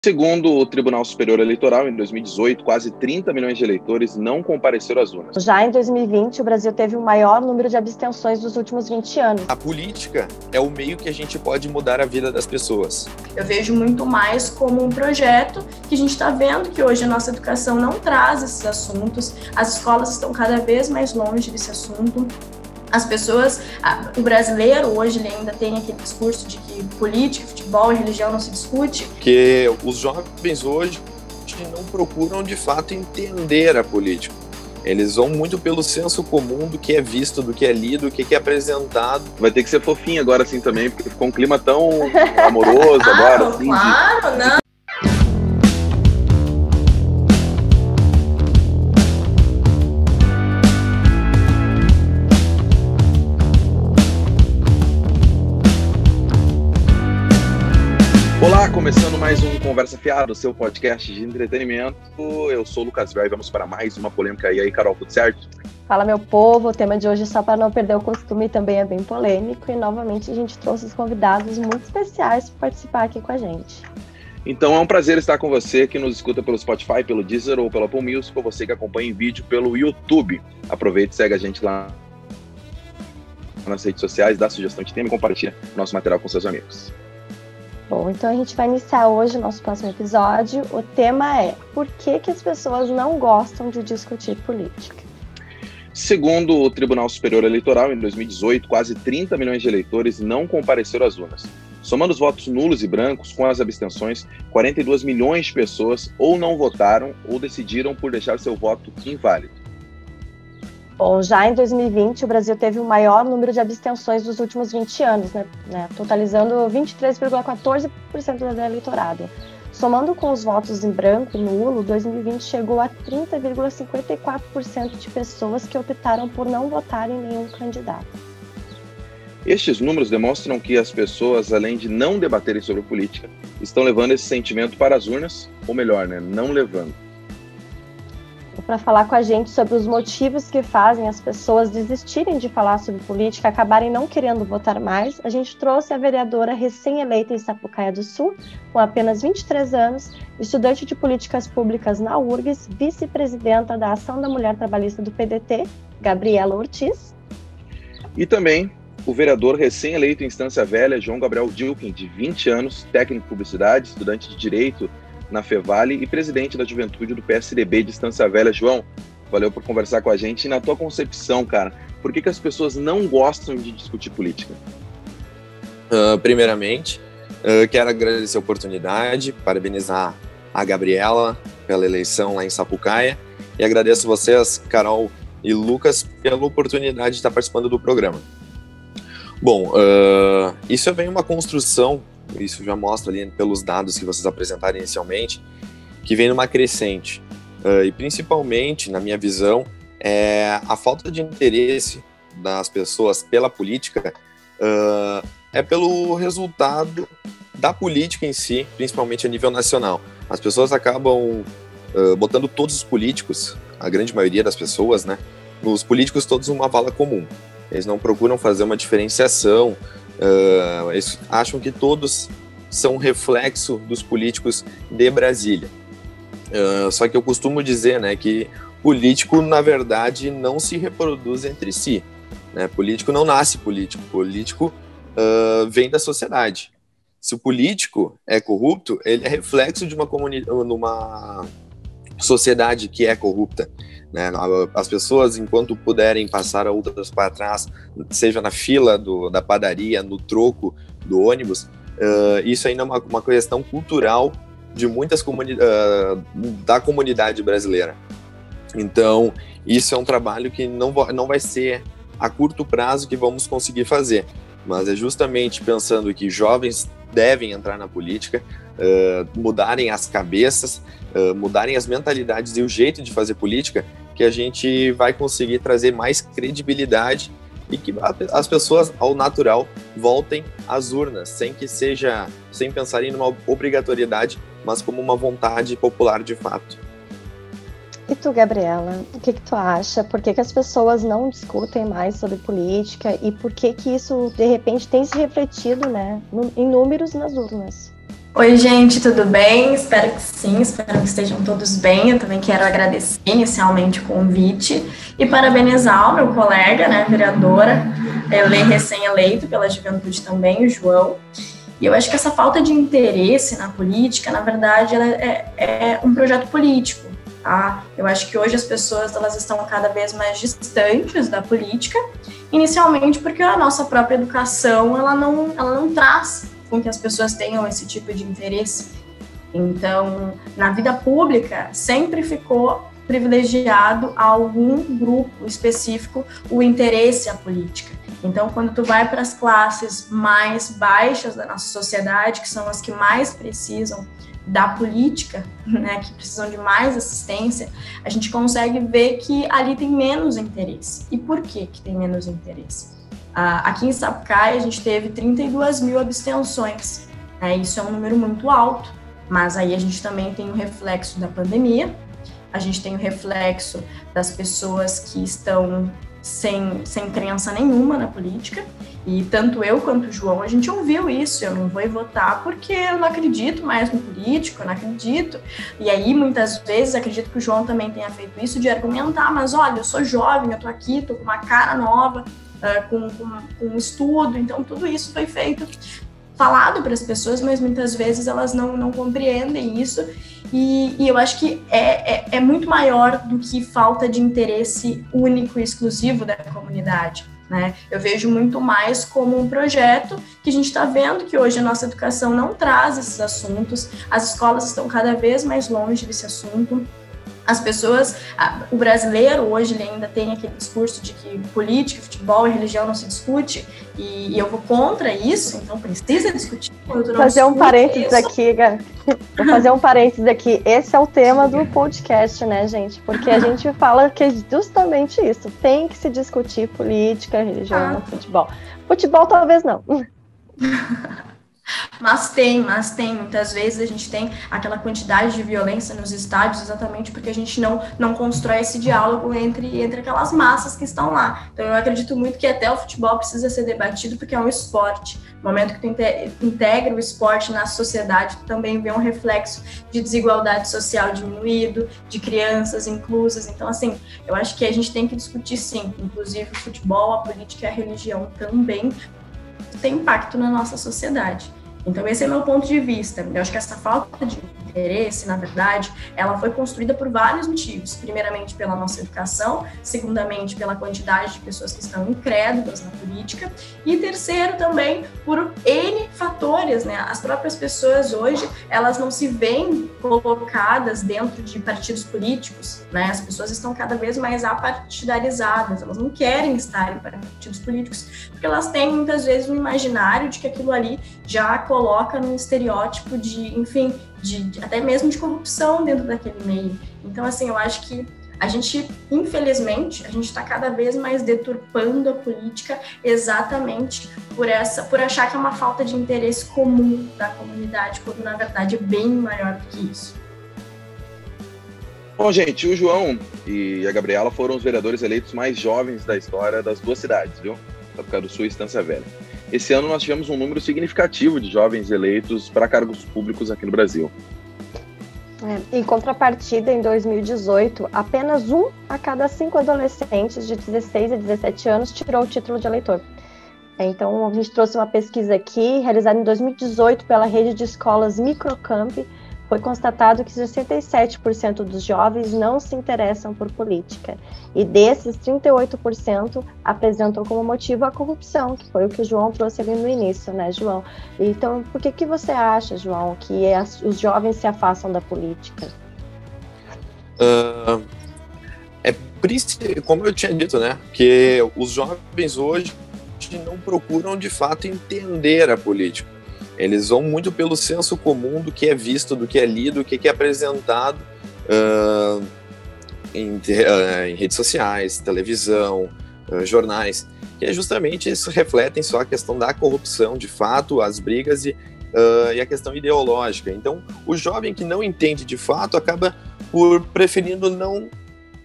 Segundo o Tribunal Superior Eleitoral, em 2018, quase 30 milhões de eleitores não compareceram às urnas. Já em 2020, o Brasil teve o maior número de abstenções dos últimos 20 anos. A política é o meio que a gente pode mudar a vida das pessoas. Eu vejo muito mais como um projeto que a gente está vendo que hoje a nossa educação não traz esses assuntos, as escolas estão cada vez mais longe desse assunto. As pessoas, o brasileiro hoje ele ainda tem aquele discurso de que política, futebol e religião não se discute. Porque os jovens hoje não procuram de fato entender a política. Eles vão muito pelo senso comum do que é visto, do que é lido, do que é apresentado. Vai ter que ser fofinho agora assim também, porque ficou um clima tão amoroso agora. Assim, claro, não. Olá, começando mais um Conversa Fiado, seu podcast de entretenimento. Eu sou o Lucas Ver e vamos para mais uma polêmica. E aí, Carol, tudo certo? Fala, meu povo, o tema de hoje, só para não perder o costume, também é bem polêmico. E novamente a gente trouxe os convidados muito especiais para participar aqui com a gente. Então é um prazer estar com você que nos escuta pelo Spotify, pelo Deezer ou pela Apple Music, ou você que acompanha em vídeo pelo YouTube. Aproveite e segue a gente lá nas redes sociais, dá sugestão de tema e compartilha nosso material com seus amigos. Bom, então a gente vai iniciar hoje o nosso próximo episódio. O tema é: por que as pessoas não gostam de discutir política? Segundo o Tribunal Superior Eleitoral, em 2018, quase 30 milhões de eleitores não compareceram às urnas. Somando os votos nulos e brancos com as abstenções, 42 milhões de pessoas ou não votaram ou decidiram por deixar seu voto inválido. Bom, já em 2020, o Brasil teve o maior número de abstenções dos últimos 20 anos, totalizando 23,14% do eleitorado. Somando com os votos em branco e nulo, 2020 chegou a 30,54% de pessoas que optaram por não votar em nenhum candidato. Estes números demonstram que as pessoas, além de não debaterem sobre política, estão levando esse sentimento para as urnas, ou melhor, não levando. Para falar com a gente sobre os motivos que fazem as pessoas desistirem de falar sobre política, acabarem não querendo votar mais, a gente trouxe a vereadora recém-eleita em Sapucaia do Sul, com apenas 23 anos, estudante de políticas públicas na URGS, vice-presidenta da Ação da Mulher Trabalhista do PDT, Gabriela Ortiz. E também o vereador recém-eleito em Estância Velha, João Gabriel Dilken, de 20 anos, técnico em publicidade, estudante de Direito na Fevale e presidente da Juventude do PSDB de Estância Velha. João, valeu por conversar com a gente. E na tua concepção, cara, por que as pessoas não gostam de discutir política? Primeiramente, quero agradecer a oportunidade, parabenizar a Gabriela pela eleição lá em Sapucaia e agradeço vocês, Carol e Lucas, pela oportunidade de estar participando do programa. Bom, isso vem uma construção. Isso já mostra ali pelos dados que vocês apresentaram inicialmente, que vem numa crescente. E principalmente, na minha visão, a falta de interesse das pessoas pela política é pelo resultado da política em si, principalmente a nível nacional. As pessoas acabam botando todos os políticos, a grande maioria das pessoas, os políticos todos numa vala comum. Eles não procuram fazer uma diferenciação. Eles acham que todos são reflexo dos políticos de Brasília. Só que eu costumo dizer, que político, na verdade, não se reproduz entre si. Político não nasce político. Político vem da sociedade. Se o político é corrupto, ele é reflexo de numa sociedade que é corrupta. As pessoas, enquanto puderem passar outras para trás, seja na fila da padaria, no troco do ônibus, isso ainda é uma questão cultural de muitas da comunidade brasileira. Então, isso é um trabalho que não vai ser a curto prazo que vamos conseguir fazer, mas é justamente pensando que jovens devem entrar na política, mudarem as cabeças, mudarem as mentalidades e o jeito de fazer política, que a gente vai conseguir trazer mais credibilidade e que as pessoas, ao natural, voltem às urnas, sem pensarem numa obrigatoriedade, mas como uma vontade popular de fato. E tu, Gabriela, o que tu acha? Por que as pessoas não discutem mais sobre política e por que isso, de repente, tem se refletido, em números nas urnas? Oi, gente, tudo bem? Espero que sim, espero que estejam todos bem. Eu também quero agradecer inicialmente o convite e parabenizar o meu colega, né, vereadora, recém-eleito pela Juventude também, o João. E eu acho que essa falta de interesse na política, na verdade, ela é um projeto político, tá? Eu acho que hoje as pessoas elas estão cada vez mais distantes da política, inicialmente porque a nossa própria educação ela não traz com que as pessoas tenham esse tipo de interesse. Então, na vida pública, sempre ficou privilegiado a algum grupo específico o interesse à política. Então, quando tu vai para as classes mais baixas da nossa sociedade, que são as que mais precisam da política, né, que precisam de mais assistência, a gente consegue ver que ali tem menos interesse. E por que tem menos interesse? Aqui em Sapucaia, a gente teve 32 mil abstenções. Isso é um número muito alto, mas aí a gente também tem o reflexo da pandemia, a gente tem o reflexo das pessoas que estão sem crença nenhuma na política, e tanto eu quanto o João, a gente ouviu isso, eu não vou votar porque eu não acredito mais no político, eu não acredito. E aí, muitas vezes, acredito que o João também tenha feito isso, de argumentar, mas olha, eu sou jovem, eu tô aqui, tô com uma cara nova, com estudo, então tudo isso foi feito, falado para as pessoas, mas muitas vezes elas não compreendem isso, e eu acho que é muito maior do que falta de interesse único e exclusivo da comunidade, né? Eu vejo muito mais como um projeto que a gente está vendo que hoje a nossa educação não traz esses assuntos, as escolas estão cada vez mais longe desse assunto. As pessoas, o brasileiro hoje ele ainda tem aquele discurso de que política, futebol e religião não se discute, e eu vou contra isso, então precisa discutir. Vou fazer um parênteses aqui, esse é o tema do podcast, né, gente? Porque a gente fala que é justamente isso, tem que se discutir política, religião, futebol. Futebol talvez não. Mas tem, muitas vezes a gente tem aquela quantidade de violência nos estádios exatamente porque a gente não constrói esse diálogo entre aquelas massas que estão lá. Então eu acredito muito que até o futebol precisa ser debatido porque é um esporte. No momento que tu integra o esporte na sociedade, tu também vê um reflexo de desigualdade social diminuído, de crianças inclusas. Então, assim, eu acho que a gente tem que discutir sim, inclusive o futebol, a política e a religião também tem impacto na nossa sociedade. Então, esse é meu ponto de vista. Eu acho que essa falta de interesse, na verdade, ela foi construída por vários motivos. Primeiramente, pela nossa educação. Segundamente, pela quantidade de pessoas que estão incrédulas na política. E terceiro, também, por N fatores, né? As próprias pessoas hoje, elas não se veem colocadas dentro de partidos políticos, né? As pessoas estão cada vez mais apartidarizadas. Elas não querem estar em partidos políticos, porque elas têm, muitas vezes, um imaginário de que aquilo ali já coloca num estereótipo de, enfim, até mesmo de corrupção dentro daquele meio. Então, assim, eu acho que a gente, infelizmente, a gente está cada vez mais deturpando a política exatamente por achar que é uma falta de interesse comum da comunidade, quando na verdade é bem maior do que isso. Bom, gente, o João e a Gabriela foram os vereadores eleitos mais jovens da história das duas cidades, viu? Sapucaia do Sul e Estância Velha. Esse ano nós tivemos um número significativo de jovens eleitos para cargos públicos aqui no Brasil. Em contrapartida, em 2018, apenas 1 a cada 5 adolescentes de 16 a 17 anos tirou o título de eleitor. Então, a gente trouxe uma pesquisa aqui, realizada em 2018 pela rede de escolas Microcamp. Foi constatado que 67% dos jovens não se interessam por política. E desses, 38% apresentam como motivo a corrupção, que foi o que o João trouxe ali no início, né, João? Então, por que você acha, João, que os jovens se afastam da política? Como eu tinha dito, né, que os jovens hoje não procuram, de fato, entender a política. Eles vão muito pelo senso comum do que é visto, do que é lido, do que é apresentado em redes sociais, televisão, jornais, que justamente isso refletem só a questão da corrupção, de fato, as brigas e a questão ideológica. Então, o jovem que não entende de fato acaba por preferindo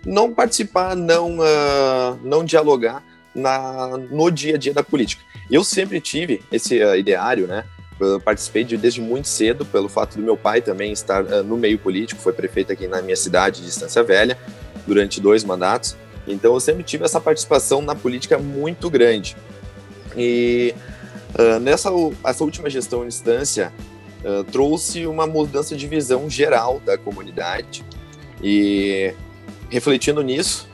não participar, não dialogar no dia a dia da política. Eu sempre tive esse ideário, né, participei desde muito cedo, pelo fato do meu pai também estar no meio político, foi prefeito aqui na minha cidade de Estância Velha, durante 2 mandatos. Então eu sempre tive essa participação na política muito grande. E essa última gestão em Estância trouxe uma mudança de visão geral da comunidade. E refletindo nisso,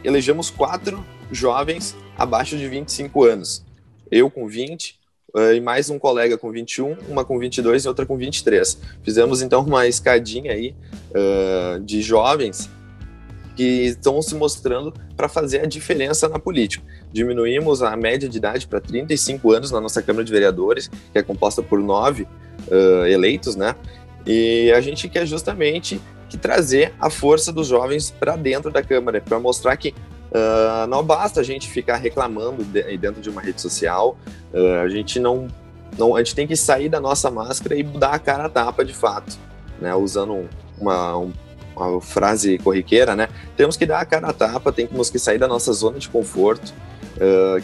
elegemos 4 jovens abaixo de 25 anos. Eu com 20, e mais um colega com 21, uma com 22 e outra com 23. Fizemos então uma escadinha aí de jovens que estão se mostrando para fazer a diferença na política. Diminuímos a média de idade para 35 anos na nossa Câmara de Vereadores, que é composta por 9 eleitos, né? E a gente quer justamente trazer a força dos jovens para dentro da Câmara, para mostrar que não basta a gente ficar reclamando dentro de uma rede social, a gente tem que sair da nossa máscara e dar a cara a tapa de fato, né? Usando uma frase corriqueira, né? Temos que dar a cara a tapa, temos que sair da nossa zona de conforto,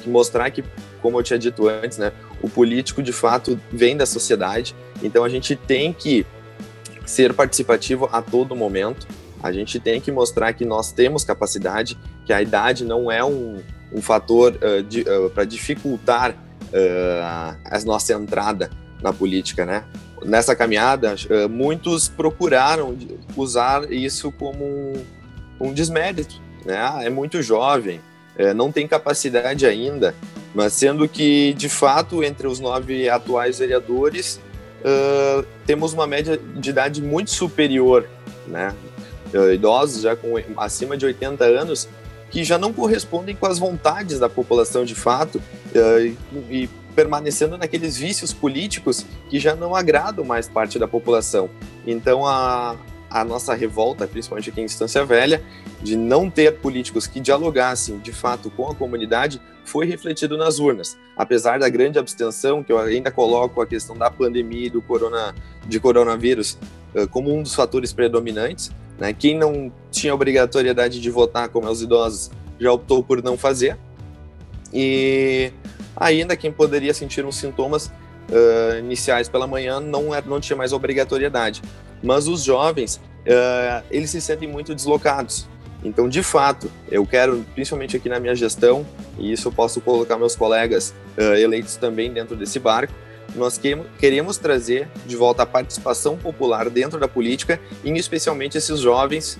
que mostrar que, como eu tinha dito antes, né? O político de fato vem da sociedade, então a gente tem que ser participativo a todo momento. A gente tem que mostrar que nós temos capacidade, que a idade não é um fator para dificultar a nossa entrada na política, né? Nessa caminhada, muitos procuraram usar isso como um desmérito, né? É muito jovem, não tem capacidade ainda, mas sendo que, de fato, entre os 9 atuais vereadores, temos uma média de idade muito superior, né? Idosos já com acima de 80 anos que já não correspondem com as vontades da população de fato e permanecendo naqueles vícios políticos que já não agradam mais parte da população. Então a nossa revolta, principalmente aqui em Estância Velha, de não ter políticos que dialogassem de fato com a comunidade, foi refletido nas urnas. Apesar da grande abstenção, que eu ainda coloco a questão da pandemia e de coronavírus como um dos fatores predominantes, né? Quem não tinha obrigatoriedade de votar, como os idosos, já optou por não fazer. E ainda quem poderia sentir uns sintomas iniciais pela manhã não tinha mais obrigatoriedade. Mas os jovens, eles se sentem muito deslocados. Então, de fato, eu quero, principalmente aqui na minha gestão, e isso eu posso colocar meus colegas eleitos também dentro desse barco, nós queremos trazer de volta a participação popular dentro da política, e especialmente esses jovens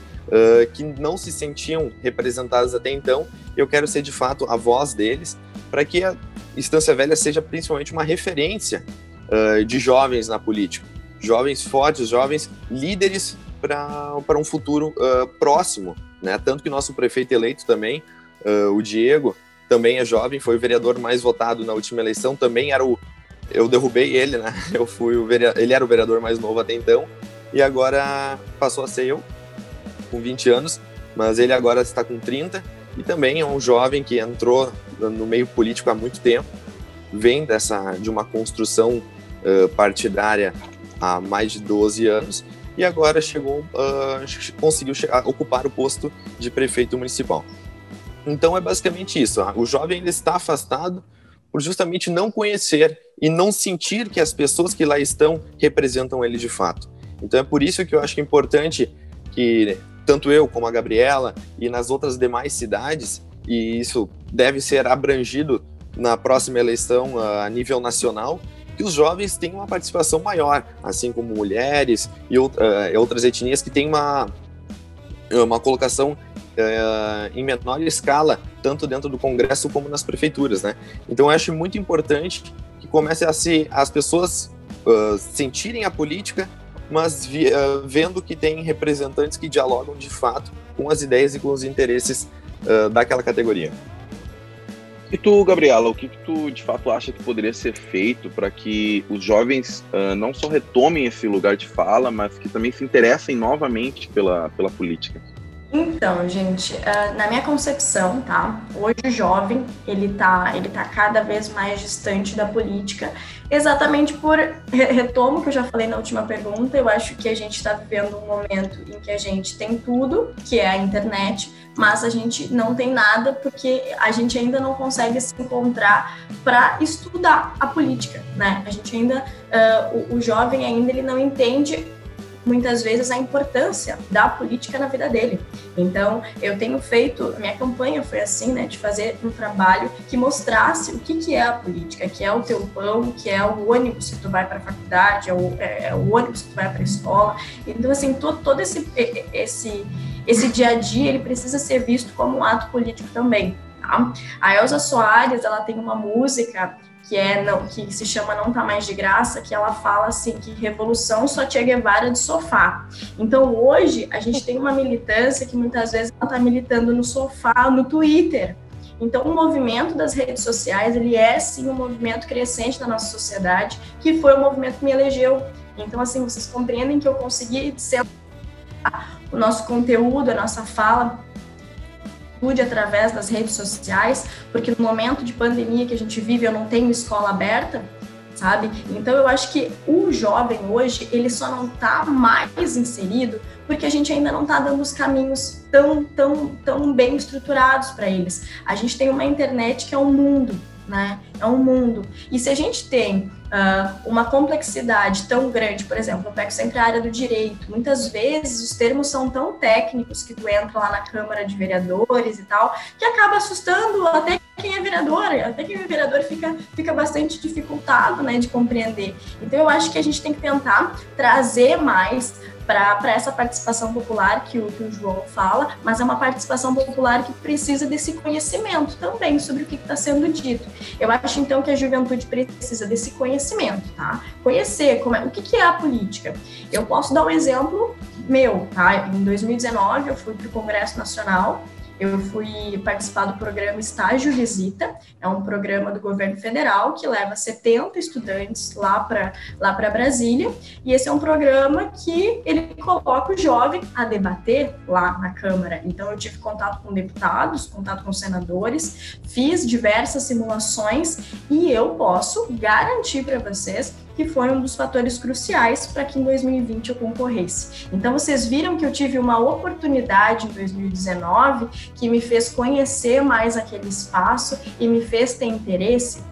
que não se sentiam representados até então. Eu quero ser, de fato, a voz deles, para que a Estância Velha seja principalmente uma referência de jovens na política. Jovens fortes, jovens líderes para um futuro próximo, né? Tanto que nosso prefeito eleito também, o Diego, também é jovem, foi o vereador mais votado na última eleição, também era eu derrubei ele, né? Ele era o vereador mais novo até então, e agora passou a ser eu, com 20 anos, mas ele agora está com 30, e também é um jovem que entrou no meio político há muito tempo, vem de uma construção partidária há mais de 12 anos, e agora conseguiu ocupar o posto de prefeito municipal. Então é basicamente isso, o jovem ele está afastado por justamente não conhecer e não sentir que as pessoas que lá estão representam ele de fato. Então é por isso que eu acho que é importante que tanto eu como a Gabriela e nas outras demais cidades, e isso deve ser abrangido na próxima eleição a nível nacional, que os jovens tenham uma participação maior, assim como mulheres e outras etnias que têm uma colocação em menor escala, tanto dentro do Congresso como nas prefeituras, né? Então eu acho muito importante que comece as pessoas sentirem a política, mas vendo que tem representantes que dialogam de fato com as ideias e com os interesses daquela categoria. E tu, Gabriela, o que tu de fato acha que poderia ser feito para que os jovens não só retomem esse lugar de fala, mas que também se interessem novamente pela política? Então, gente, na minha concepção, tá? Hoje o jovem, ele tá cada vez mais distante da política, exatamente por, retomo o que eu já falei na última pergunta, eu acho que a gente está vivendo um momento em que a gente tem tudo, que é a internet, mas a gente não tem nada porque a gente ainda não consegue se encontrar para estudar a política, né? A gente ainda, o jovem ainda, ele não entende muitas vezes a importância da política na vida dele. Então, eu tenho feito, minha campanha foi assim, né, de fazer um trabalho que mostrasse o que é a política, que é o teu pão, que é o ônibus que tu vai para a faculdade, é o ônibus que tu vai para a escola. Então, assim, todo esse dia a dia, ele precisa ser visto como um ato político também, tá? A Elza Soares, ela tem uma música que se chama Não Tá Mais de Graça, que ela fala assim, que revolução só Che Guevara de sofá. Então, hoje, a gente tem uma militância que muitas vezes ela tá militando no sofá, no Twitter. Então, o movimento das redes sociais, ele é, sim, um movimento crescente da nossa sociedade, que foi o movimento que me elegeu. Então, assim, vocês compreendem que eu consegui ser o nosso conteúdo, a nossa fala, através das redes sociais, porque no momento de pandemia que a gente vive, eu não tenho escola aberta, sabe? Então, eu acho que o jovem hoje, ele só não está mais inserido porque a gente ainda não está dando os caminhos tão bem estruturados para eles. A gente tem uma internet que é um mundo, né? É um mundo. E se a gente tem uma complexidade tão grande, por exemplo, eu pego sempre a área do direito, muitas vezes os termos são tão técnicos que tu entra lá na Câmara de Vereadores e tal, que acaba assustando até quem é vereador fica bastante dificultado, né, de compreender. Então eu acho que a gente tem que tentar trazer mais para essa participação popular que o João fala, mas é uma participação popular que precisa desse conhecimento também sobre o que está sendo dito. Eu acho, então, que a juventude precisa desse conhecimento, tá? Conhecer o que é a política. Eu posso dar um exemplo meu, tá? Em 2019, eu fui para o Congresso Nacional. Eu fui participar do programa Estágio Visita, é um programa do governo federal que leva 70 estudantes lá para Brasília, e esse é um programa que ele coloca o jovem a debater lá na Câmara. Então eu tive contato com deputados, contato com senadores, fiz diversas simulações e eu posso garantir para vocês que foi um dos fatores cruciais para que em 2020 eu concorresse. Então, vocês viram que eu tive uma oportunidade em 2019 que me fez conhecer mais aquele espaço e me fez ter interesse.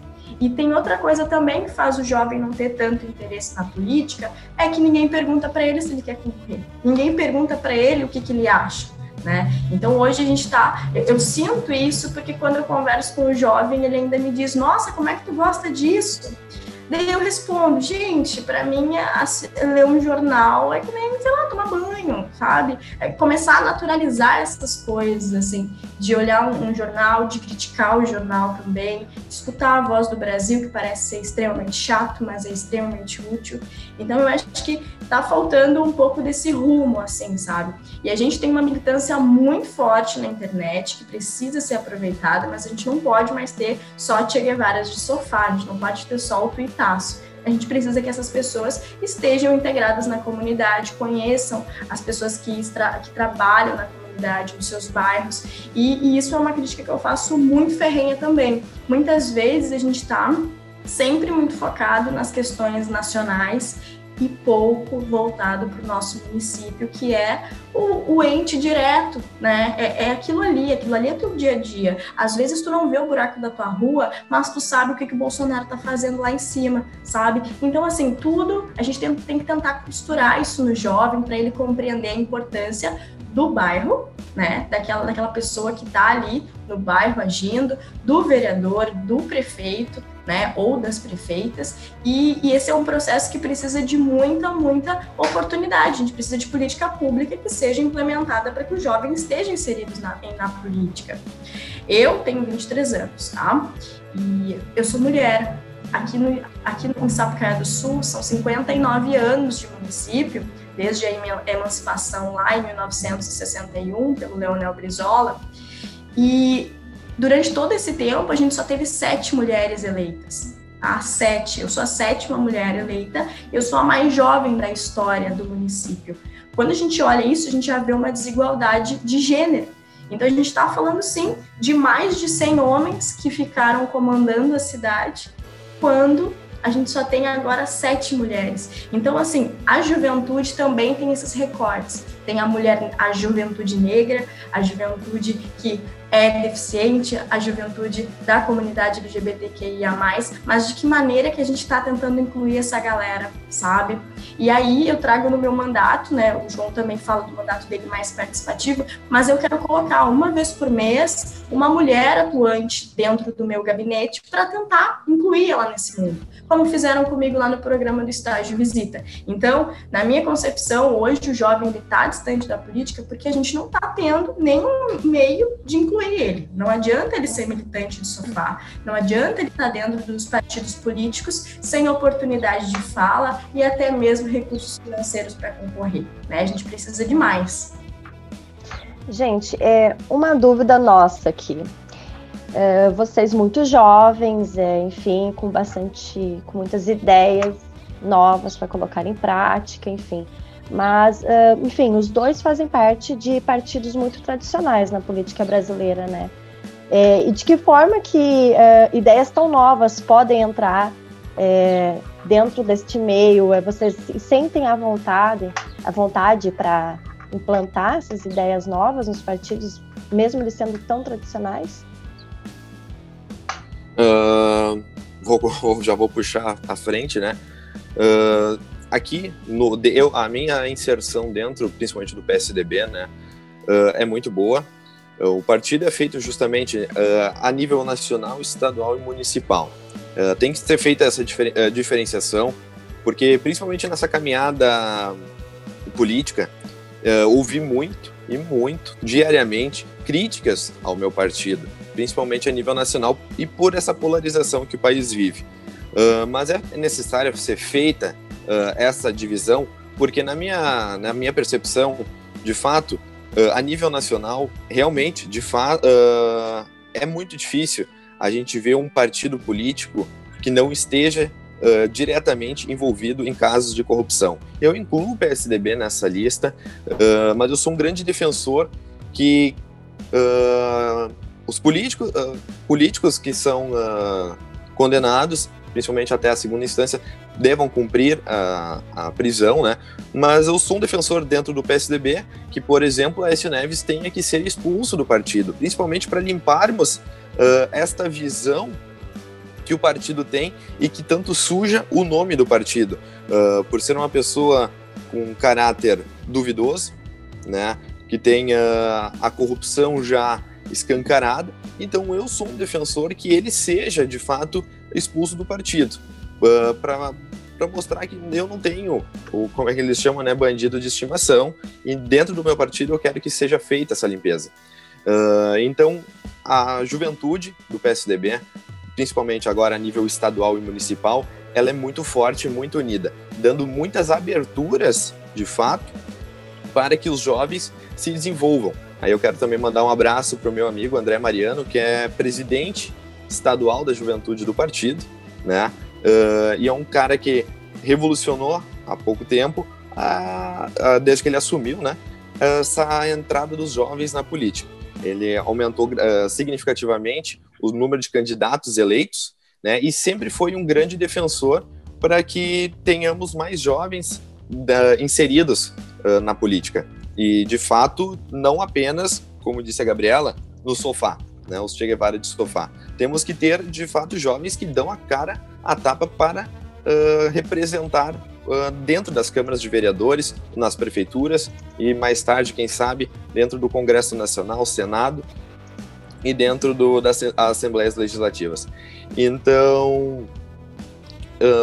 E tem outra coisa também que faz o jovem não ter tanto interesse na política, é que ninguém pergunta para ele se ele quer concorrer. Ninguém pergunta para ele o que ele acha. Né? Então hoje a gente eu sinto isso porque quando eu converso com o jovem, ele ainda me diz, nossa, como é que tu gosta disso? Daí eu respondo, gente, para mim ler um jornal é que nem, sei lá, tomar banho, sabe? É começar a naturalizar essas coisas, assim, de olhar um jornal, de criticar o jornal também, escutar a Voz do Brasil, que parece ser extremamente chato, mas é extremamente útil. Então eu acho que tá faltando um pouco desse rumo, assim, sabe? E a gente tem uma militância muito forte na internet, que precisa ser aproveitada, mas a gente não pode mais ter só Che Guevaras de sofá, a gente não pode ter só o tuitaço. A gente precisa que essas pessoas estejam integradas na comunidade, conheçam as pessoas que trabalham na comunidade, nos seus bairros, e isso é uma crítica que eu faço muito ferrenha também. Muitas vezes a gente está sempre muito focado nas questões nacionais e pouco voltado para o nosso município, que é o ente direto, né? É aquilo ali é teu dia a dia. Às vezes tu não vê o buraco da tua rua, mas tu sabe o que o Bolsonaro tá fazendo lá em cima, sabe? Então, assim, tudo, a gente tem que tentar costurar isso no jovem para ele compreender a importância do bairro, né? Daquela pessoa que tá ali no bairro agindo, do vereador, do prefeito, né, ou das prefeitas, e esse é um processo que precisa de muita oportunidade. A gente precisa de política pública que seja implementada para que os jovens estejam inseridos na política. Eu tenho 23 anos, tá? E eu sou mulher. Aqui no Sapucaia do Sul são 59 anos de município, desde a emancipação lá em 1961, pelo Leonel Brizola, e durante todo esse tempo, a gente só teve 7 mulheres eleitas. eu sou a 7ª mulher eleita, eu sou a mais jovem da história do município. Quando a gente olha isso, a gente já vê uma desigualdade de gênero. Então, a gente está falando, sim, de mais de 100 homens que ficaram comandando a cidade, quando a gente só tem agora 7 mulheres. Então, assim, a juventude também tem esses recortes. Tem a juventude negra, a juventude que é deficiente, a juventude da comunidade LGBTQIA+, mas de que maneira que a gente está tentando incluir essa galera, sabe? E aí eu trago no meu mandato, né, o João também fala do mandato dele mais participativo, mas eu quero colocar uma vez por mês uma mulher atuante dentro do meu gabinete para tentar incluir ela nesse mundo, como fizeram comigo lá no programa do Estágio Visita. Então, na minha concepção, hoje o jovem está distante da política porque a gente não está tendo nenhum meio de incluir ele. Não adianta ele ser militante de sofá, não adianta ele estar dentro dos partidos políticos sem oportunidade de fala e até mesmo recursos financeiros para concorrer, né? A gente precisa de mais. Gente, uma dúvida nossa aqui. Vocês muito jovens, enfim, com muitas ideias novas para colocar em prática, enfim. Mas, enfim, os dois fazem parte de partidos muito tradicionais na política brasileira, né? E de que forma que ideias tão novas podem entrar dentro deste meio? Vocês sentem a vontade para implantar essas ideias novas nos partidos, mesmo eles sendo tão tradicionais? Já vou puxar à frente, né? Aqui, a minha inserção dentro, principalmente do PSDB, né, é muito boa. O partido é feito justamente a nível nacional, estadual e municipal. Tem que ser feita essa diferenciação, porque principalmente nessa caminhada política, ouvi muito, diariamente, críticas ao meu partido, principalmente a nível nacional e por essa polarização que o país vive. Mas é necessário ser feita essa divisão, porque na minha percepção, de fato, a nível nacional, realmente, é muito difícil a gente ver um partido político que não esteja diretamente envolvido em casos de corrupção. Eu incluo o PSDB nessa lista, mas eu sou um grande defensor que os políticos que são condenados, principalmente até a segunda instância, devam cumprir a prisão, né? Mas eu sou um defensor dentro do PSDB que, por exemplo, Aécio Neves tenha que ser expulso do partido, principalmente para limparmos esta visão que o partido tem e que tanto suja o nome do partido, por ser uma pessoa com um caráter duvidoso, né? Que tenha a corrupção já escancarada. Então eu sou um defensor que ele seja, de fato, expulso do partido, para mostrar que eu não tenho, como é que eles chamam, né, bandido de estimação, e dentro do meu partido eu quero que seja feita essa limpeza. Então, a juventude do PSDB, principalmente agora a nível estadual e municipal, ela é muito forte e muito unida, dando muitas aberturas, de fato, para que os jovens se desenvolvam. Aí eu quero também mandar um abraço para o meu amigo André Mariano, que é presidente estadual da juventude do partido, né? E é um cara que revolucionou há pouco tempo, desde que ele assumiu, né, essa entrada dos jovens na política. Ele aumentou significativamente o número de candidatos eleitos, né, e sempre foi um grande defensor para que tenhamos mais jovens inseridos na política. E, de fato, não apenas, como disse a Gabriela, no sofá, né, os Che Guevara de sofá. Temos que ter, de fato, jovens que dão a cara, a tapa para representar dentro das câmaras de vereadores, nas prefeituras e, mais tarde, quem sabe, dentro do Congresso Nacional, Senado e dentro das Assembleias Legislativas. Então,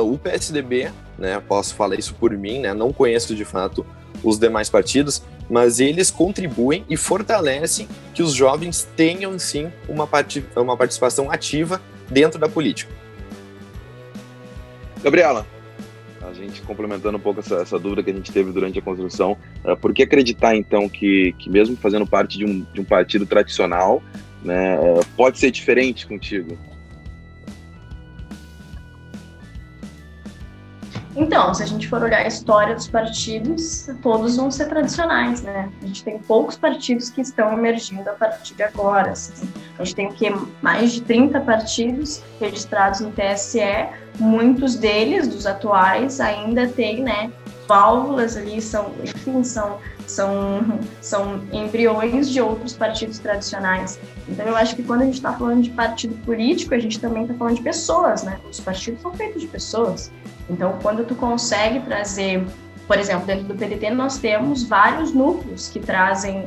o PSDB, né, posso falar isso por mim, né, não conheço, de fato, os demais partidos, mas eles contribuem e fortalecem que os jovens tenham, sim, uma participação ativa dentro da política. Gabriela, a gente complementando um pouco essa dúvida que a gente teve durante a construção, por que acreditar, então, que mesmo fazendo parte de um partido tradicional, né, pode ser diferente contigo? Então, se a gente for olhar a história dos partidos, todos vão ser tradicionais, né? A gente tem poucos partidos que estão emergindo a partir de agora. Assim. A gente tem o quê? Mais de 30 partidos registrados no TSE, muitos deles, dos atuais, ainda têm, né, válvulas ali, são embriões de outros partidos tradicionais. Então, eu acho que quando a gente está falando de partido político, a gente também está falando de pessoas, né? Os partidos são feitos de pessoas. Então, quando tu consegue trazer, por exemplo, dentro do PDT nós temos vários núcleos que trazem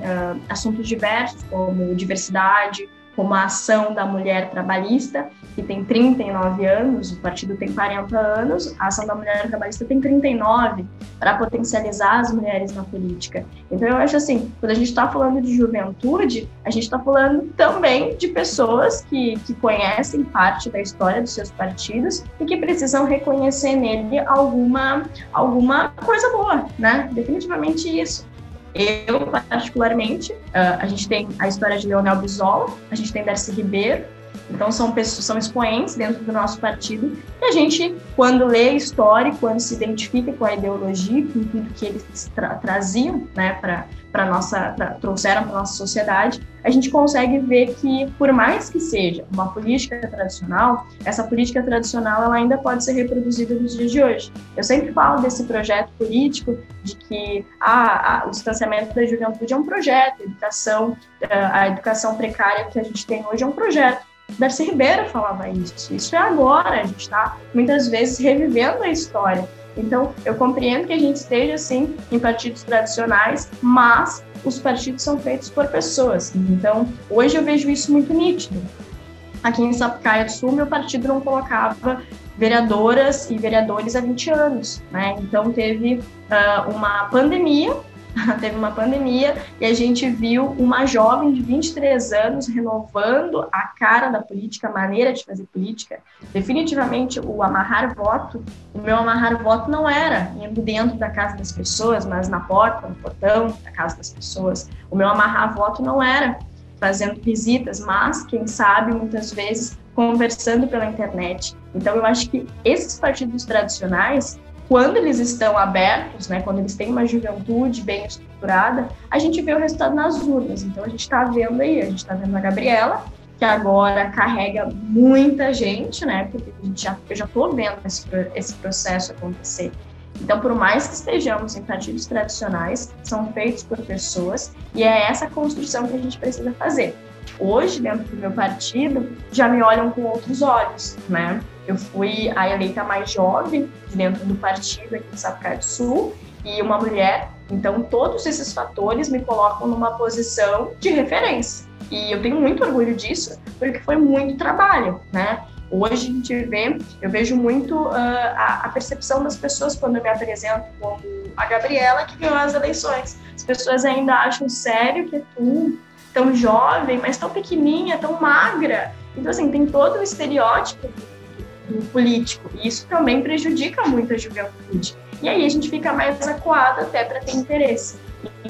assuntos diversos, como diversidade, como a ação da mulher trabalhista, que tem 39 anos, o partido tem 40 anos, a ação da mulher trabalhista tem 39, para potencializar as mulheres na política. Então, eu acho assim, quando a gente está falando de juventude, a gente está falando também de pessoas que conhecem parte da história dos seus partidos e que precisam reconhecer nele alguma coisa boa, né? Definitivamente isso. Eu, particularmente, a gente tem a história de Leonel Brizola, a gente tem Darcy Ribeiro, então são expoentes dentro do nosso partido, e a gente, quando lê a história, quando se identifica com a ideologia, com tudo que eles traziam, né, trouxeram para a nossa sociedade, a gente consegue ver que, por mais que seja uma política tradicional, essa política tradicional ela ainda pode ser reproduzida nos dias de hoje. Eu sempre falo desse projeto político, de que o distanciamento da juventude é um projeto, a educação precária que a gente tem hoje é um projeto. Darcy Ribeiro falava isso é agora, a gente está muitas vezes revivendo a história. Então, eu compreendo que a gente esteja, sim, em partidos tradicionais, mas os partidos são feitos por pessoas. Então, hoje eu vejo isso muito nítido. Aqui em Sapucaia do Sul, meu partido não colocava vereadoras e vereadores há 20 anos, né? Então, teve uma pandemia e a gente viu uma jovem de 23 anos renovando a cara da política, a maneira de fazer política. Definitivamente, o meu amarrar voto não era indo dentro da casa das pessoas, mas na porta, no portão da casa das pessoas. O meu amarrar voto não era fazendo visitas, mas, quem sabe, muitas vezes, conversando pela internet. Então, eu acho que esses partidos tradicionais, quando eles estão abertos, né, quando eles têm uma juventude bem estruturada, a gente vê o resultado nas urnas. Então, a gente está vendo a Gabriela, que agora carrega muita gente, né, porque eu já estou vendo esse processo acontecer. Então, por mais que estejamos em partidos tradicionais, são feitos por pessoas, e é essa construção que a gente precisa fazer. Hoje, dentro do meu partido, já me olham com outros olhos, né? Eu fui a eleita mais jovem dentro do partido aqui em Sapucaia do Sul e uma mulher. Então, todos esses fatores me colocam numa posição de referência. E eu tenho muito orgulho disso, porque foi muito trabalho, né? Hoje eu vejo muito a percepção das pessoas quando eu me apresento como a Gabriela que ganhou as eleições. As pessoas ainda acham sério que é tu, tão jovem, mas tão pequenininha, tão magra. Então, assim, tem todo o estereótipo do político, e isso também prejudica muito a juventude. E aí a gente fica mais acuado até para ter interesse.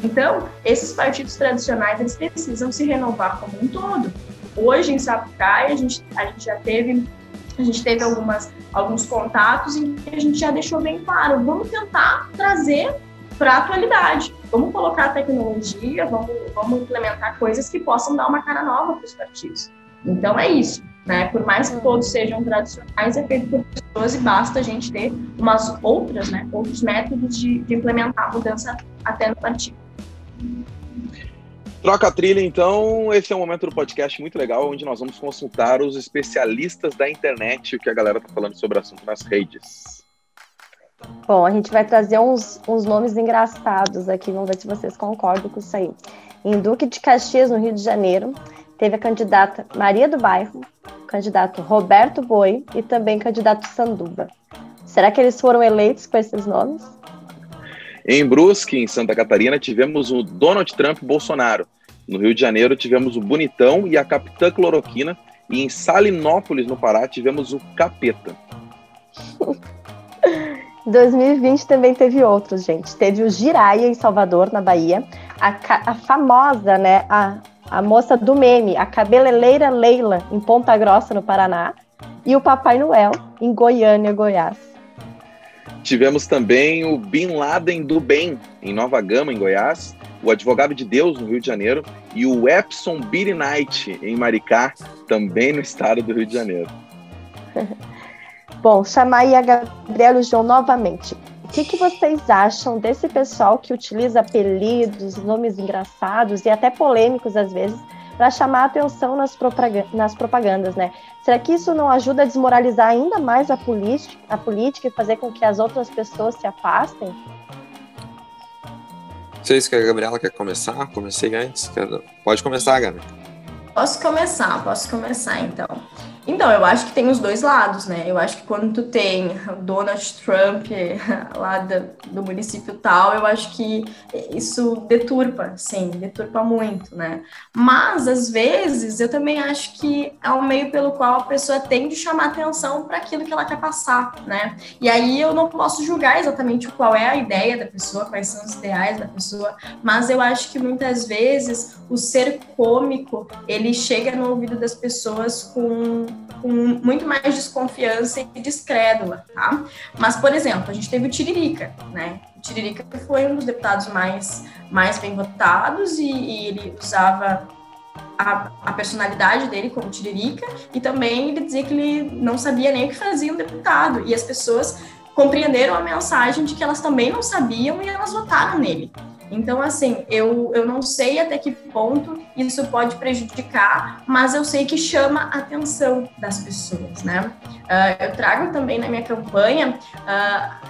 Então, esses partidos tradicionais, eles precisam se renovar como um todo. Hoje, em Sapucaia, a gente teve alguns contatos em que a gente já deixou bem claro, vamos tentar trazer para a atualidade. Vamos colocar tecnologia, vamos implementar coisas que possam dar uma cara nova para os partidos. Então, é isso, né? Por mais que todos sejam tradicionais, é feito por pessoas e basta a gente ter outros métodos de implementar a mudança até no partido. Troca a trilha, então. Esse é um momento do podcast muito legal, onde nós vamos consultar os especialistas da internet, o que a galera está falando sobre o assunto nas redes. Bom, a gente vai trazer uns nomes engraçados aqui, vamos ver se vocês concordam com isso aí. Em Duque de Caxias, no Rio de Janeiro, teve a candidata Maria do Bairro, o candidato Roberto Boi e também o candidato Sanduba. Será que eles foram eleitos com esses nomes? Em Brusque, em Santa Catarina, tivemos o Donald Trump Bolsonaro. No Rio de Janeiro, tivemos o Bonitão e a Capitã Cloroquina. E em Salinópolis, no Pará, tivemos o Capeta. Em 2020 também teve outros, gente. Teve o Jiraya, em Salvador, na Bahia. A famosa, né, a moça do meme, a cabeleireira Leila, em Ponta Grossa, no Paraná. E o Papai Noel, em Goiânia, Goiás. Tivemos também o Bin Laden do Bem, em Nova Gama, em Goiás, o Advogado de Deus, no Rio de Janeiro, e o Epson Beatty Knight, em Maricá, também no estado do Rio de Janeiro. Bom, chamar aí a Gabriela e o João novamente. O que vocês acham desse pessoal que utiliza apelidos, nomes engraçados e até polêmicos às vezes, para chamar a atenção nas propagandas, né? Será que isso não ajuda a desmoralizar ainda mais a política e fazer com que as outras pessoas se afastem? Não sei se a Gabriela quer começar. Comecei antes. Pode começar, Gabi. Posso começar então. Então, eu acho que tem os dois lados, né? Eu acho que quando tu tem o Donald Trump lá do município tal, eu acho que isso deturpa muito, né? Mas, às vezes, eu também acho que é um meio pelo qual a pessoa tem de chamar atenção para aquilo que ela quer passar, né? E aí eu não posso julgar exatamente qual é a ideia da pessoa, quais são os ideais da pessoa, mas eu acho que muitas vezes o ser cômico, ele chega no ouvido das pessoas com muito mais desconfiança e descrédula, tá? Mas, por exemplo, a gente teve o Tiririca, né? O Tiririca foi um dos deputados mais bem votados e ele usava a personalidade dele como Tiririca e também ele dizia que ele não sabia nem o que fazia um deputado e as pessoas compreenderam a mensagem de que elas também não sabiam e elas votaram nele. Então, assim, eu não sei até que ponto isso pode prejudicar, mas eu sei que chama a atenção das pessoas, né? Eu trago também na minha campanha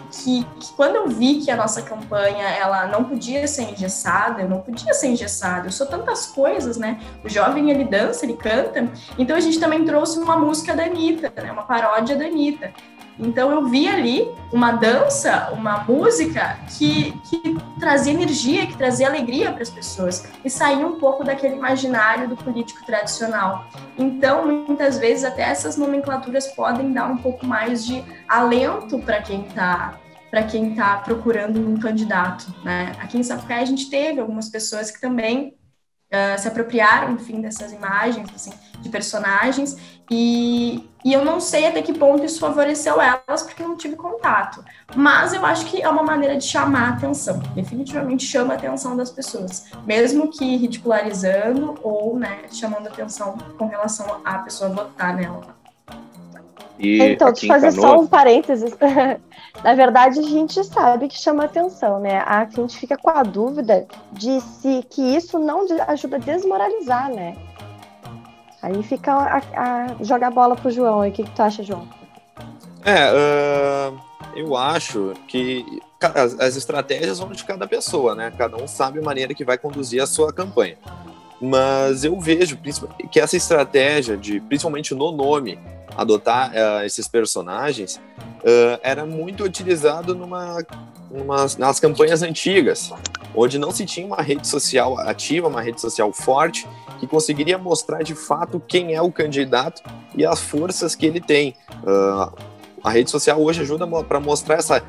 que quando eu vi que a nossa campanha, ela não podia ser engessada, eu sou tantas coisas, né? O jovem, ele dança, ele canta, então a gente também trouxe uma música da Anitta, né? Uma paródia da Anitta. Então eu vi ali uma dança, uma música que trazia energia, que trazia alegria para as pessoas e saía um pouco daquele imaginário do político tradicional. Então, muitas vezes, até essas nomenclaturas podem dar um pouco mais de alento para quem está procurando um candidato, né? Aqui em Sapucaí a gente teve algumas pessoas que também se apropriaram, enfim, dessas imagens, assim, de personagens, e eu não sei até que ponto isso favoreceu elas, porque eu não tive contato. Mas eu acho que é uma maneira de chamar a atenção. Definitivamente chama a atenção das pessoas, mesmo que ridicularizando ou, né, chamando a atenção com relação à pessoa votar nela. Então, deixa eu fazer só um parênteses. Na verdade, a gente sabe que chama atenção, né? A gente fica com a dúvida de que isso não ajuda a desmoralizar, né? Aí fica a jogar bola pro João. O que tu acha, João? Eu acho que as estratégias vão de cada pessoa, né? Cada um sabe a maneira que vai conduzir a sua campanha. Mas eu vejo que essa estratégia de, principalmente no nome, adotar esses personagens era muito utilizado nas campanhas antigas, onde não se tinha uma rede social ativa, uma rede social forte, que conseguiria mostrar de fato quem é o candidato e as forças que ele tem. A rede social hoje ajuda para mostrar essa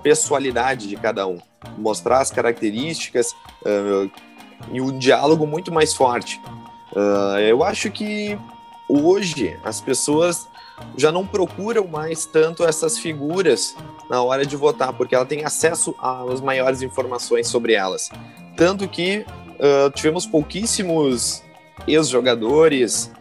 pessoalidade de cada um, mostrar as características e um diálogo muito mais forte. Eu acho que hoje as pessoas já não procuram mais tanto essas figuras na hora de votar, porque ela tem acesso às maiores informações sobre elas. Tanto que tivemos pouquíssimos ex-jogadores,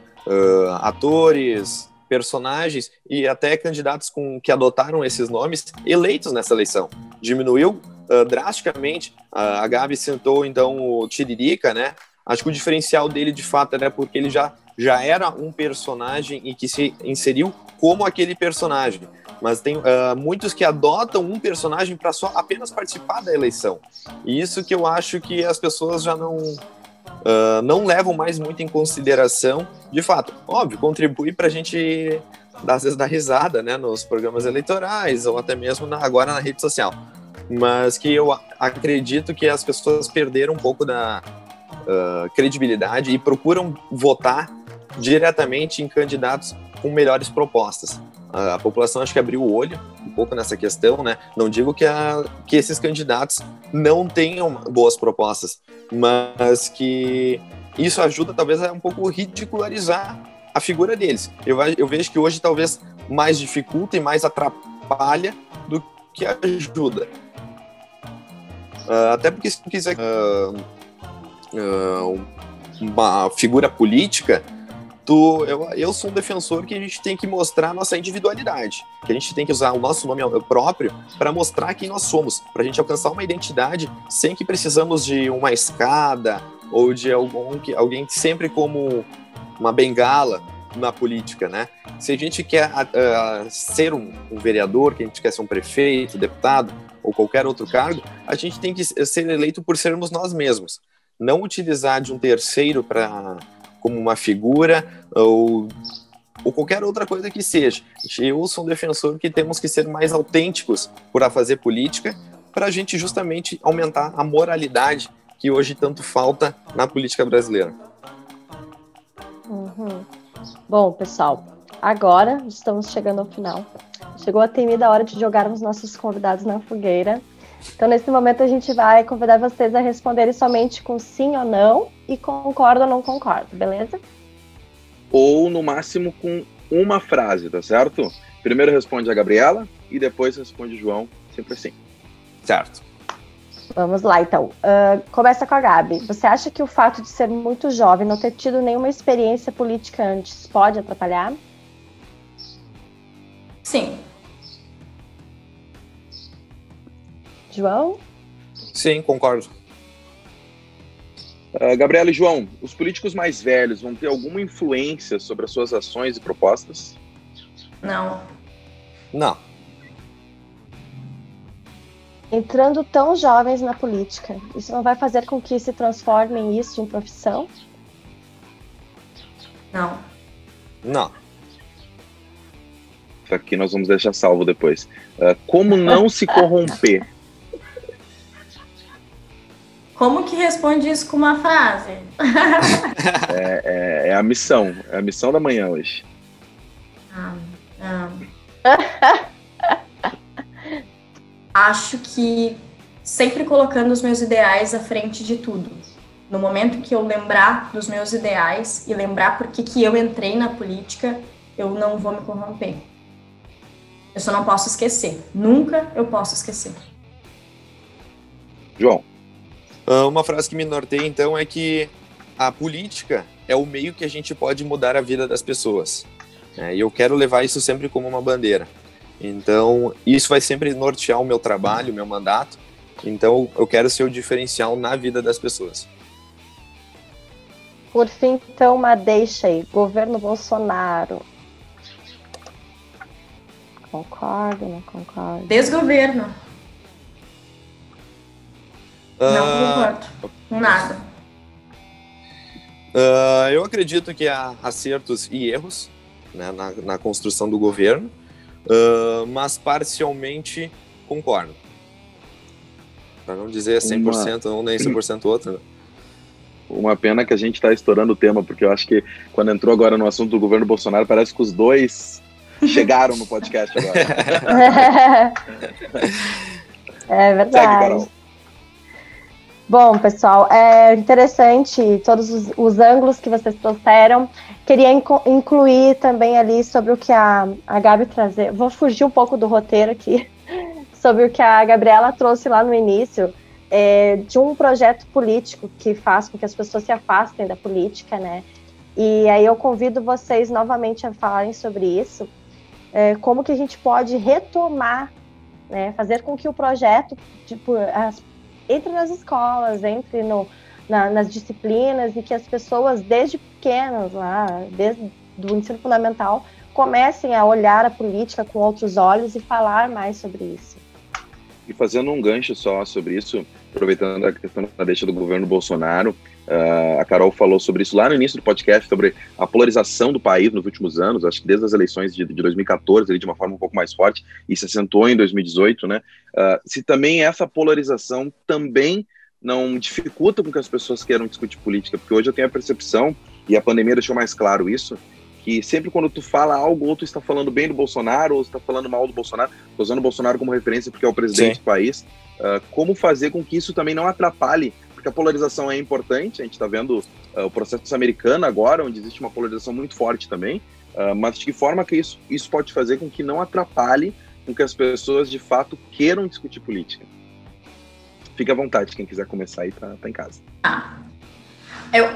atores, personagens e até candidatos que adotaram esses nomes eleitos nessa eleição. Diminuiu drasticamente. A Gabi citou então o Tiririca, né? Acho que o diferencial dele de fato era porque ele já era um personagem e que se inseriu como aquele personagem. Mas tem muitos que adotam um personagem para só apenas participar da eleição. E isso que eu acho que as pessoas já não levam mais muito em consideração. De fato, óbvio, contribui para a gente, às vezes, dar risada, né, nos programas eleitorais ou até mesmo agora na rede social. Mas que eu acredito que as pessoas perderam um pouco da credibilidade e procuram votar diretamente em candidatos com melhores propostas. A população acho que abriu o olho um pouco nessa questão, né? Não digo que esses candidatos não tenham boas propostas, mas que isso ajuda talvez a um pouco ridicularizar a figura deles. Eu vejo que hoje talvez mais dificulta e mais atrapalha do que ajuda. Até porque se tu quiser uma figura política, eu sou um defensor que a gente tem que mostrar a nossa individualidade, que a gente tem que usar o nosso nome próprio para mostrar quem nós somos, para a gente alcançar uma identidade sem que precisamos de uma escada ou de alguém sempre como uma bengala na política, né? Se a gente quer ser um vereador, que a gente quer ser um prefeito, deputado ou qualquer outro cargo, a gente tem que ser eleito por sermos nós mesmos, não utilizar de um terceiro como uma figura ou qualquer outra coisa que seja. Eu sou um defensor que temos que ser mais autênticos por fazer política, para a gente justamente aumentar a moralidade que hoje tanto falta na política brasileira. Uhum. Bom, pessoal, agora estamos chegando ao final. Chegou a temida hora de jogarmos nossos convidados na fogueira. Então, nesse momento, a gente vai convidar vocês a responderem somente com sim ou não, e concordo ou não concordo, beleza? Ou, no máximo, com uma frase, tá certo? Primeiro responde a Gabriela e depois responde o João, sempre assim. Certo. Vamos lá, então. Começa com a Gabi. Você acha que o fato de ser muito jovem, não ter tido nenhuma experiência política antes, pode atrapalhar? Sim. João? Sim, concordo. Gabriela e João, os políticos mais velhos vão ter alguma influência sobre as suas ações e propostas? Não. Não. Entrando tão jovens na política, isso não vai fazer com que se transformem isso em profissão? Não. Não. Isso aqui nós vamos deixar salvo depois. Como não se corromper? Como que responde isso com uma frase? É a missão. É a missão da manhã hoje. Acho que sempre colocando os meus ideais à frente de tudo. No momento que eu lembrar dos meus ideais e lembrar por que eu entrei na política, eu não vou me corromper. Eu só não posso esquecer. Nunca eu posso esquecer. João. Uma frase que me norteia, então, é que a política é o meio que a gente pode mudar a vida das pessoas. E eu quero levar isso sempre como uma bandeira. Então, isso vai sempre nortear o meu trabalho, o meu mandato. Então, eu quero ser o diferencial na vida das pessoas. Por fim, então, uma deixa aí. Governo Bolsonaro. Concordo, não concordo? Desgoverno. Não concordo com nada. Eu acredito que há acertos e erros, né, na construção do governo, mas parcialmente concordo. Para não dizer 100% um nem 100% outro. Né? Uma pena que a gente está estourando o tema, porque eu acho que quando entrou agora no assunto do governo Bolsonaro, parece que os dois chegaram no podcast agora. É verdade. Segue, Carol. Bom, pessoal, é interessante todos os ângulos que vocês trouxeram. Queria incluir também ali sobre o que a Gabi trazer. Vou fugir um pouco do roteiro aqui, sobre o que a Gabriela trouxe lá no início, de um projeto político que faz com que as pessoas se afastem da política, né? E aí eu convido vocês novamente a falarem sobre isso, como que a gente pode retomar, né, fazer com que o projeto, tipo, entre nas escolas, entre nas disciplinas, e que as pessoas, desde pequenas, desde o ensino fundamental, comecem a olhar a política com outros olhos e falar mais sobre isso. E fazendo um gancho só sobre isso, aproveitando a questão da deixa do governo Bolsonaro, a Carol falou sobre isso lá no início do podcast, sobre a polarização do país nos últimos anos, acho que desde as eleições de 2014, ali, de uma forma um pouco mais forte, e se acentuou em 2018, né? Se também essa polarização também não dificulta com que as pessoas queiram discutir política, porque hoje eu tenho a percepção, e a pandemia deixou mais claro isso, que sempre quando tu fala algo, ou tu está falando bem do Bolsonaro, ou tu está falando mal do Bolsonaro, estou usando o Bolsonaro como referência porque é o presidente Sim. do país, como fazer com que isso também não atrapalhe, porque a polarização é importante, a gente está vendo o processo americano agora, onde existe uma polarização muito forte também, mas de que forma que isso pode fazer com que não atrapalhe com que as pessoas de fato queiram discutir política? Fique à vontade, quem quiser começar aí tá em casa.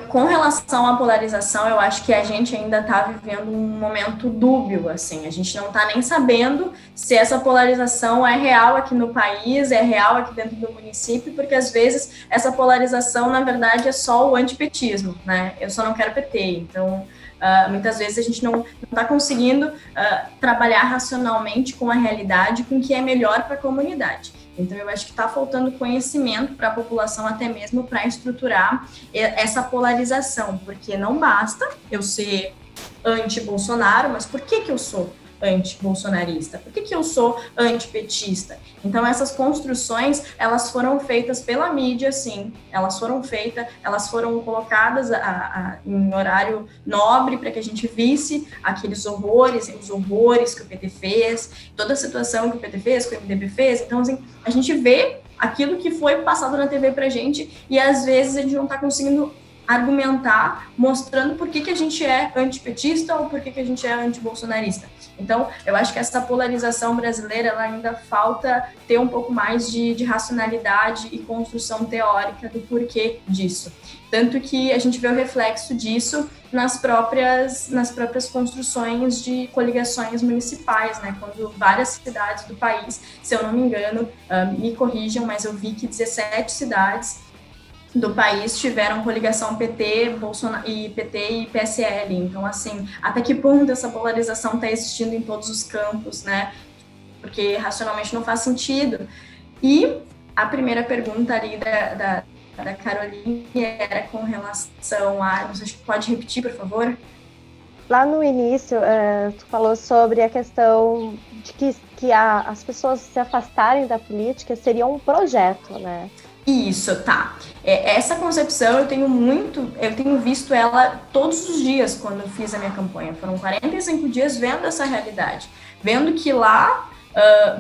Com relação à polarização, eu acho que a gente ainda está vivendo um momento dúbio, assim, a gente não está nem sabendo se essa polarização é real aqui no país, é real aqui dentro do município, porque às vezes essa polarização, na verdade, é só o antipetismo, né? Eu só não quero PT, então muitas vezes a gente não está conseguindo trabalhar racionalmente com a realidade, com o que é melhor para a comunidade. Então, eu acho que está faltando conhecimento para a população, até mesmo para estruturar essa polarização, porque não basta eu ser anti-Bolsonaro, mas por que eu sou anti-bolsonarista? Por que eu sou antipetista? Então, essas construções, elas foram feitas pela mídia, sim, elas foram colocadas em horário nobre para que a gente visse aqueles horrores, os horrores que o PT fez, toda a situação que o PT fez, que o MDB fez. Então, assim, a gente vê aquilo que foi passado na TV pra gente e, às vezes, a gente não está conseguindo argumentar, mostrando por que a gente é antipetista ou por que a gente é antibolsonarista. Então, eu acho que essa polarização brasileira, ela ainda falta ter um pouco mais de racionalidade e construção teórica do porquê disso. Tanto que a gente vê o reflexo disso nas próprias construções de coligações municipais, né? Quando várias cidades do país, se eu não me engano, me corrijam, mas eu vi que 17 cidades do país tiveram coligação PT e PSL. Então, assim, até que ponto essa polarização está existindo em todos os campos, né? Porque racionalmente não faz sentido. E a primeira pergunta ali da Caroline era com relação a... Não sei se pode repetir, por favor? Lá no início, tu falou sobre a questão de que as pessoas se afastarem da política seria um projeto, né? Isso, tá. Essa concepção eu tenho visto ela todos os dias quando eu fiz a minha campanha. Foram 45 dias vendo essa realidade, vendo que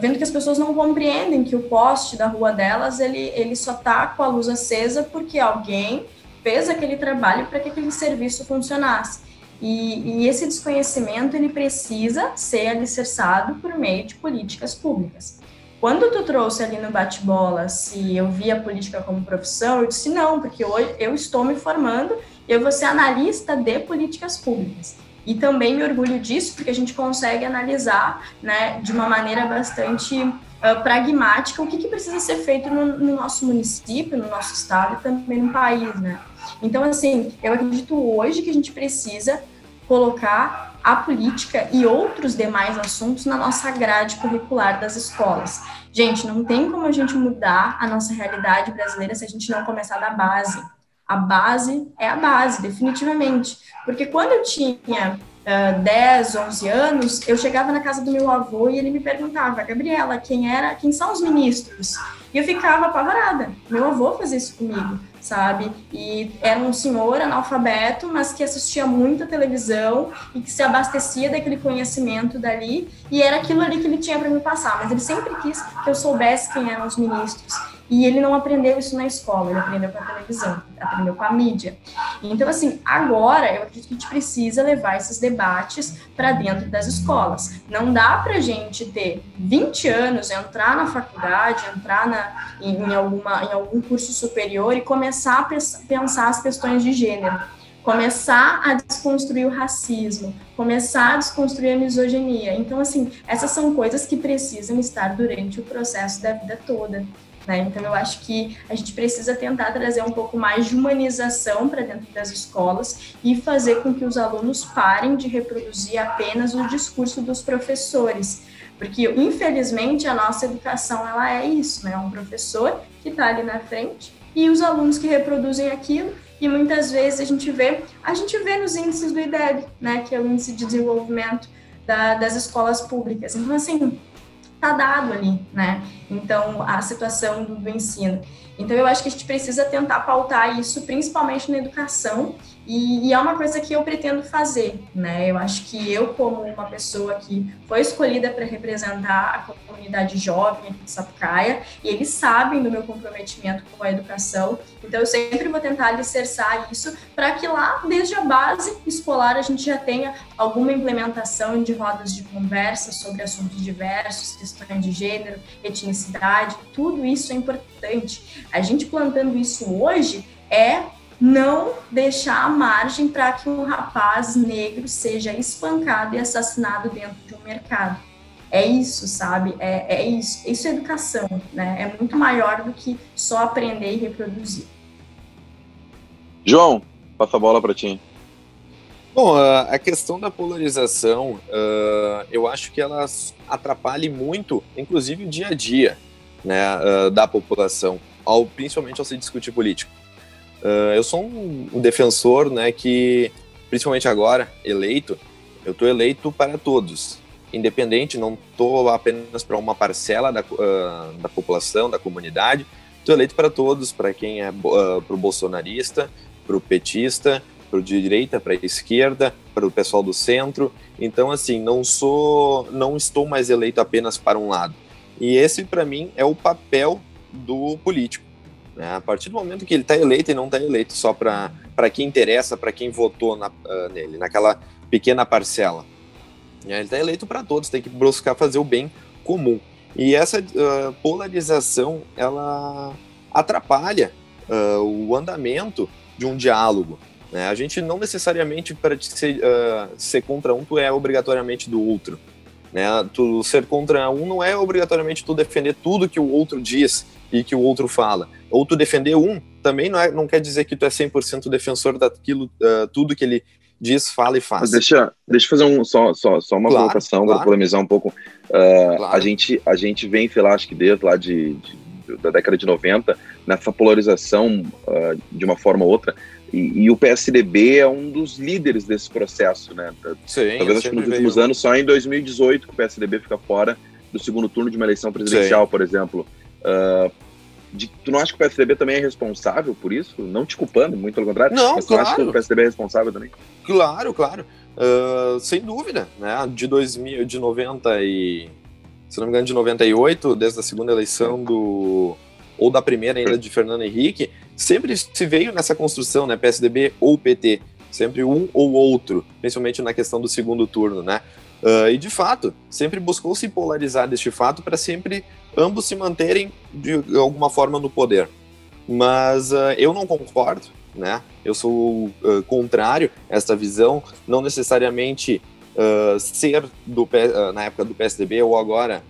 vendo que as pessoas não compreendem que o poste da rua delas, ele só tá com a luz acesa porque alguém fez aquele trabalho para que aquele serviço funcionasse. E esse desconhecimento, ele precisa ser alicerçado por meio de políticas públicas. Quando tu trouxe ali no bate-bola se eu via a política como profissão, eu disse não, porque hoje eu estou me formando e eu vou ser analista de políticas públicas. E também me orgulho disso, porque a gente consegue analisar, né, de uma maneira bastante pragmática o que precisa ser feito no nosso município, no nosso estado e também no país, né? Então, assim, eu acredito hoje que a gente precisa colocar a política e outros demais assuntos na nossa grade curricular das escolas. Gente, não tem como a gente mudar a nossa realidade brasileira se a gente não começar da base. A base é a base, definitivamente. Porque quando eu tinha 10, 11 anos, eu chegava na casa do meu avô e ele me perguntava, Gabriela, quem são os ministros? E eu ficava apavorada. Meu avô fazia isso comigo, sabe? E era um senhor analfabeto, mas que assistia muito a televisão e que se abastecia daquele conhecimento dali, e era aquilo ali que ele tinha para me passar. Mas ele sempre quis que eu soubesse quem eram os ministros. E ele não aprendeu isso na escola, ele aprendeu com a televisão, aprendeu com a mídia. Então, assim, agora eu acredito que a gente precisa levar esses debates para dentro das escolas. Não dá para a gente ter 20 anos, entrar na faculdade, entrar em algum curso superior e começar a pensar as questões de gênero, começar a desconstruir o racismo, começar a desconstruir a misoginia. Então, assim, essas são coisas que precisam estar durante o processo da vida toda. Né? Então, eu acho que a gente precisa tentar trazer um pouco mais de humanização para dentro das escolas e fazer com que os alunos parem de reproduzir apenas o discurso dos professores. Porque, infelizmente, a nossa educação ela é isso, né? É um professor que está ali na frente e os alunos que reproduzem aquilo. E muitas vezes a gente vê nos índices do IDEB, né? Que é o Índice de Desenvolvimento das Escolas Públicas. Então, assim, está dado ali, né? Então, a situação do ensino. Então, eu acho que a gente precisa tentar pautar isso, principalmente na educação, e é uma coisa que eu pretendo fazer, né? Eu acho que eu, como uma pessoa que foi escolhida para representar a comunidade jovem aqui de Sapucaia, e eles sabem do meu comprometimento com a educação, então eu sempre vou tentar alicerçar isso para que lá, desde a base escolar, a gente já tenha alguma implementação de rodas de conversa sobre assuntos diversos, questões de gênero, etnicidade, tudo isso é importante. A gente plantando isso hoje é não deixar a margem para que um rapaz negro seja espancado e assassinado dentro de um mercado. É isso, sabe? É isso. Isso é educação, né? É muito maior do que só aprender e reproduzir. João, passa a bola para ti. Bom, a questão da polarização, eu acho que ela atrapalha muito, inclusive o dia a dia, né, da população, principalmente ao se discutir política. Eu sou um defensor, né, que, principalmente agora, eleito, eu estou eleito para todos, independente, não estou apenas para uma parcela da população, da comunidade, estou eleito para todos, para quem é para o bolsonarista, para o petista, para o de direita, para a esquerda, para o pessoal do centro. Então, assim, não estou mais eleito apenas para um lado. E esse, para mim, é o papel do político. A partir do momento que ele está eleito e não está eleito só para quem interessa, para quem votou nele, naquela pequena parcela. Ele está eleito para todos, tem que buscar fazer o bem comum. E essa polarização, ela atrapalha o andamento de um diálogo. Né? A gente não necessariamente, para ser contra um, tu é obrigatoriamente do outro. Né? Tu ser contra um não é obrigatoriamente tu defender tudo que o outro diz e que o outro fala. Ou tu defender um, também não quer dizer que tu é 100% defensor daquilo, tudo que ele diz, fala e faz. Deixa eu fazer só uma colocação para polemizar um pouco. Claro. A gente vem, sei lá, acho que desde lá da década de 90, nessa polarização de uma forma ou outra, e o PSDB é um dos líderes desse processo, né? Sim, talvez acho que nos últimos anos, só em 2018 que o PSDB fica fora do segundo turno de uma eleição presidencial, por exemplo. Tu não acha que o PSDB também é responsável por isso? Não te culpando, muito pelo contrário. Não, mas tu acha que o PSDB é responsável também? Claro. Sem dúvida, né? De 90 e... se não me engano, de 98, desde a segunda eleição ou da primeira ainda de Fernando Henrique, sempre se veio nessa construção, né? PSDB ou PT. Sempre um ou outro, principalmente na questão do segundo turno, né? E de fato, sempre buscou se polarizar deste fato para sempre ambos se manterem de alguma forma no poder. Mas eu não concordo, né? Eu sou contrário a essa visão, não necessariamente ser na época do PSDB ou agora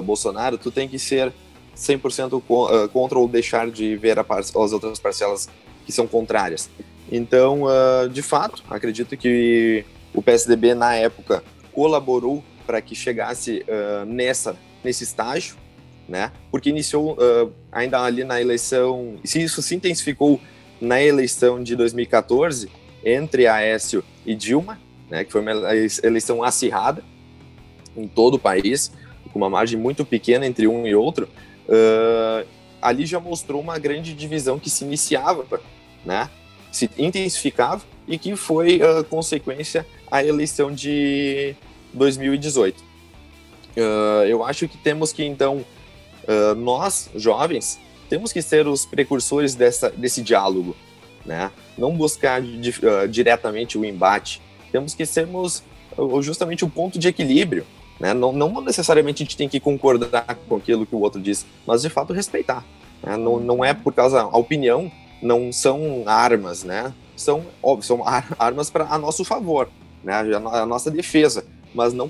Bolsonaro, tu tem que ser 100% contra ou deixar de ver as outras parcelas que são contrárias. Então, de fato, acredito que o PSDB na época colaborou para que chegasse nesse estágio, né? Porque iniciou ainda ali na eleição, se isso se intensificou na eleição de 2014 entre Aécio e Dilma, né? Que foi uma eleição acirrada em todo o país, com uma margem muito pequena entre um e outro. Ali já mostrou uma grande divisão que se iniciava, né? Se intensificava e que foi consequência à eleição de 2018. Eu acho que temos que, então, nós, jovens, temos que ser os precursores desse diálogo, né? Não buscar diretamente o embate. Temos que sermos justamente o ponto de equilíbrio, né? Não necessariamente a gente tem que concordar com aquilo que o outro diz, mas de fato respeitar, né? Não é por causa... A opinião não são armas, né? São armas a nosso favor, né? A nossa defesa, mas não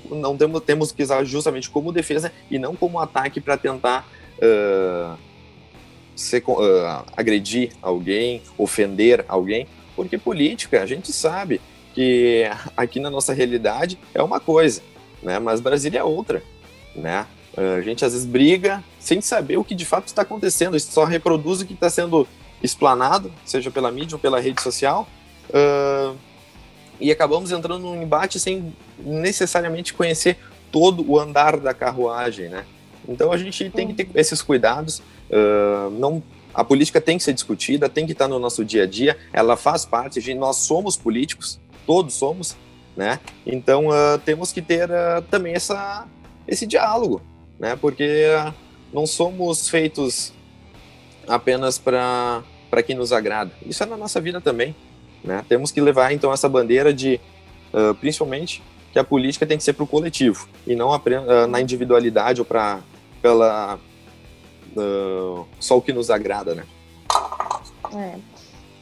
temos que usar justamente como defesa e não como ataque para tentar agredir alguém, ofender alguém, porque política, a gente sabe que aqui na nossa realidade é uma coisa, né? Mas Brasília é outra, né? A gente às vezes briga sem saber o que de fato está acontecendo, só reproduz o que está sendo explanado, seja pela mídia ou pela rede social, e acabamos entrando num embate sem necessariamente conhecer todo o andar da carruagem, né? Então a gente tem que ter esses cuidados, a política tem que ser discutida, tem que estar no nosso dia a dia, ela faz parte, nós somos políticos, todos somos, né? Então temos que ter também esse diálogo, né? Porque não somos feitos apenas para quem nos agrada. Isso é na nossa vida também, né? Temos que levar então essa bandeira de, principalmente, que a política tem que ser para o coletivo e não na individualidade ou pela só o que nos agrada, né?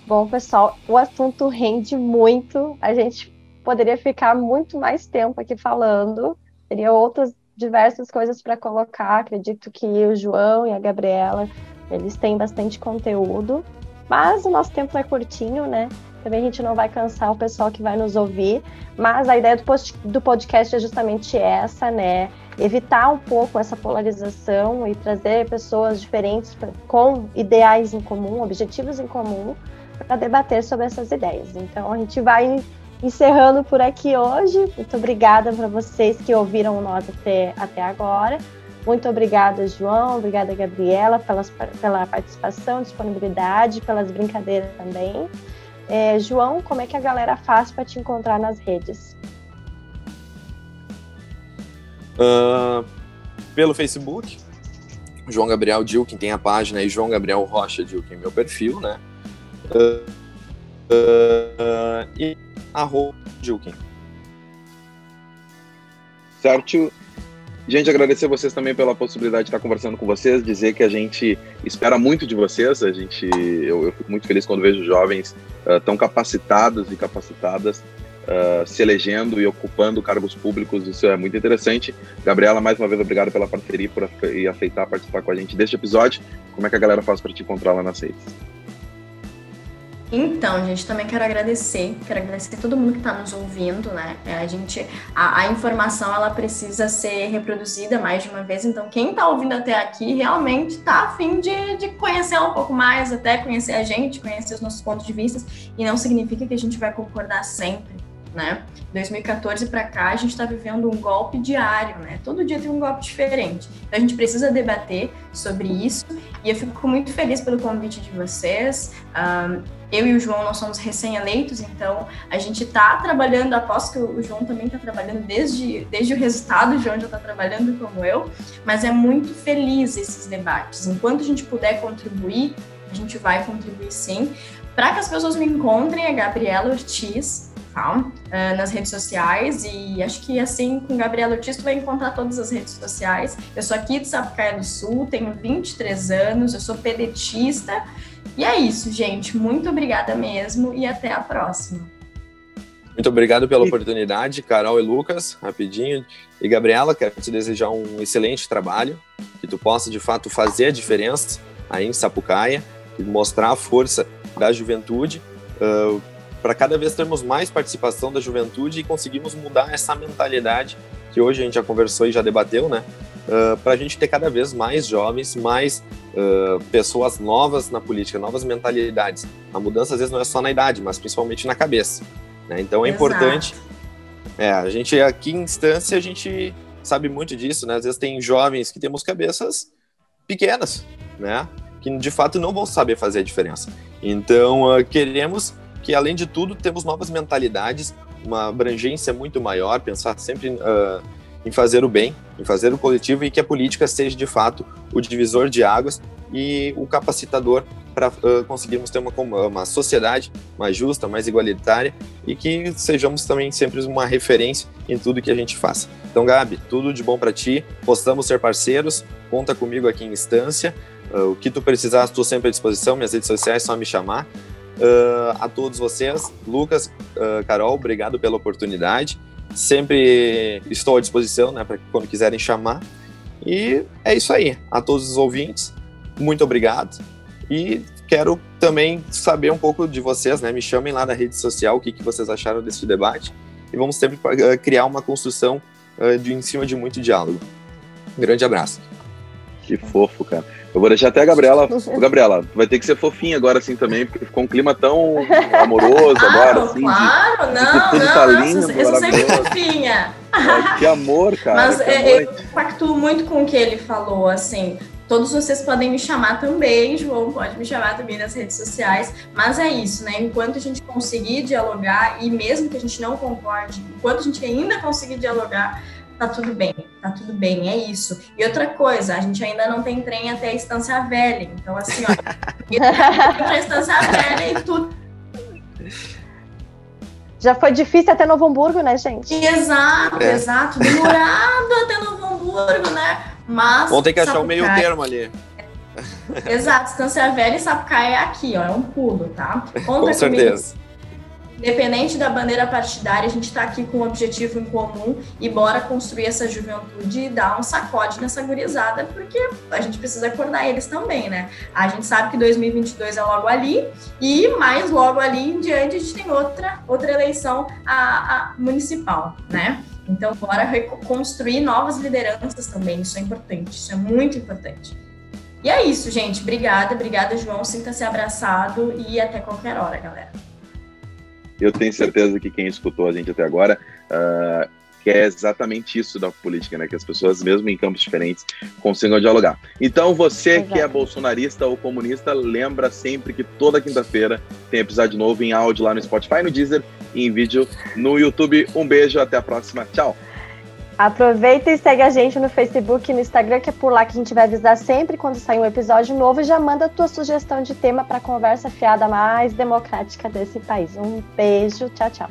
Bom, pessoal, o assunto rende muito. A gente poderia ficar muito mais tempo aqui falando. Teria outras diversas coisas para colocar. Acredito que o João e a Gabriela, eles têm bastante conteúdo. Mas o nosso tempo é curtinho, né? Também a gente não vai cansar o pessoal que vai nos ouvir. Mas a ideia do podcast é justamente essa, né? Evitar um pouco essa polarização e trazer pessoas diferentes com ideais em comum, objetivos em comum, para debater sobre essas ideias. Então, a gente vai encerrando por aqui hoje. Muito obrigada para vocês que ouviram nós até agora. Muito obrigada, João. Obrigada, Gabriela, pela participação, disponibilidade, pelas brincadeiras também. João, como é que a galera faz para te encontrar nas redes? Pelo Facebook, João Gabriel Dilkin tem a página e João Gabriel Rocha Dilkin, meu perfil, né? E @Dilkin. Certo. Gente, agradecer a vocês também pela possibilidade de estar conversando com vocês, dizer que a gente espera muito de vocês, eu fico muito feliz quando vejo jovens tão capacitados e capacitadas se elegendo e ocupando cargos públicos, isso é muito interessante. Gabriela, mais uma vez, obrigado pela parceria e aceitar participar com a gente deste episódio. Como é que a galera faz para te encontrar lá nas redes? Então, gente, também quero agradecer todo mundo que está nos ouvindo, né? A informação, ela precisa ser reproduzida mais de uma vez, então quem está ouvindo até aqui realmente está a fim de conhecer um pouco mais, até conhecer a gente, conhecer os nossos pontos de vista, e não significa que a gente vai concordar sempre, né? 2014 para cá, a gente está vivendo um golpe diário, né? Todo dia tem um golpe diferente. Então, a gente precisa debater sobre isso, e eu fico muito feliz pelo convite de vocês. Eu e o João, nós somos recém-eleitos, então a gente está trabalhando, aposto que o João também está trabalhando desde o resultado, o João já está trabalhando como eu, mas é muito feliz esses debates. Enquanto a gente puder contribuir, a gente vai contribuir sim. Para que as pessoas me encontrem, é Gabriela Ortiz, nas redes sociais, e acho que assim, com Gabriela Ortiz, tu vai encontrar todas as redes sociais. Eu sou aqui de Sapucaia do Sul, tenho 23 anos, eu sou pedetista, e é isso, gente. Muito obrigada mesmo e até a próxima. Muito obrigado pela oportunidade, Carol e Lucas, rapidinho. E Gabriela, quero te desejar um excelente trabalho, que tu possa, de fato, fazer a diferença aí em Sapucaia, e mostrar a força da juventude, para cada vez termos mais participação da juventude e conseguirmos mudar essa mentalidade que hoje a gente já conversou e já debateu, né? Para a gente ter cada vez mais jovens, mais pessoas novas na política, novas mentalidades. A mudança às vezes não é só na idade, mas principalmente na cabeça, né? Então é importante. A gente aqui em Instância, a gente sabe muito disso, né? Às vezes tem jovens que temos cabeças pequenas, né? Que de fato não vão saber fazer a diferença. Então queremos que, além de tudo, temos novas mentalidades, uma abrangência muito maior, pensar sempre em fazer o bem, em fazer o coletivo, e que a política seja, de fato, o divisor de águas e o capacitador para conseguirmos ter uma sociedade mais justa, mais igualitária, e que sejamos também sempre uma referência em tudo que a gente faça. Então, Gabi, tudo de bom para ti, possamos ser parceiros, conta comigo aqui em Instância, o que tu precisar, estou sempre à disposição, minhas redes sociais, é só me chamar. A todos vocês, Lucas, Carol, obrigado pela oportunidade. Sempre estou à disposição, né, para quando quiserem chamar. E é isso aí. A todos os ouvintes, muito obrigado. E quero também saber um pouco de vocês, né? Me chamem lá na rede social o que vocês acharam desse debate. E vamos sempre criar uma construção em cima de muito diálogo. Um grande abraço. Que fofo, cara. Eu vou deixar até a Gabriela. Gabriela, tu vai ter que ser fofinha agora, assim, também, porque ficou um clima tão amoroso agora, assim. Claro, tudo tá lindo, eu sou sempre fofinha. Que amor, cara. Mas eu pactuo muito com o que ele falou, assim. Todos vocês podem me chamar também, João pode me chamar também nas redes sociais, mas é isso, né? Enquanto a gente conseguir dialogar, e mesmo que a gente não concorde, enquanto a gente ainda conseguir dialogar, tá tudo bem, é isso. E outra coisa, a gente ainda não tem trem até a Estância Velha, então assim, ó, pra Estância Velha e tudo. Já foi difícil até Novo Hamburgo, né, gente? Exato, demorado até Novo Hamburgo, né? Mas vamos ter que achar o meio termo ali. Exato, Estância Velha e Sapucaia é aqui, ó, é um pulo, tá? Com certeza. Independente da bandeira partidária, a gente está aqui com um objetivo em comum e bora construir essa juventude e dar um sacode nessa gurizada, porque a gente precisa acordar eles também, né? A gente sabe que 2022 é logo ali e mais logo ali em diante a gente tem outra eleição a municipal, né? Então, bora reconstruir novas lideranças também, isso é importante, isso é muito importante. E é isso, gente. Obrigada, João. Sinta-se abraçado e até qualquer hora, galera. Eu tenho certeza que quem escutou a gente até agora quer exatamente isso da política, né? Que as pessoas, mesmo em campos diferentes, consigam dialogar. Então, você que é bolsonarista ou comunista, lembra sempre que toda quinta-feira tem episódio novo em áudio lá no Spotify, no Deezer e em vídeo no YouTube. Um beijo, até a próxima. Tchau! Aproveita e segue a gente no Facebook e no Instagram, que é por lá que a gente vai avisar sempre quando sair um episódio novo, e já manda a tua sugestão de tema para a conversa fiada mais democrática desse país. Um beijo, tchau, tchau.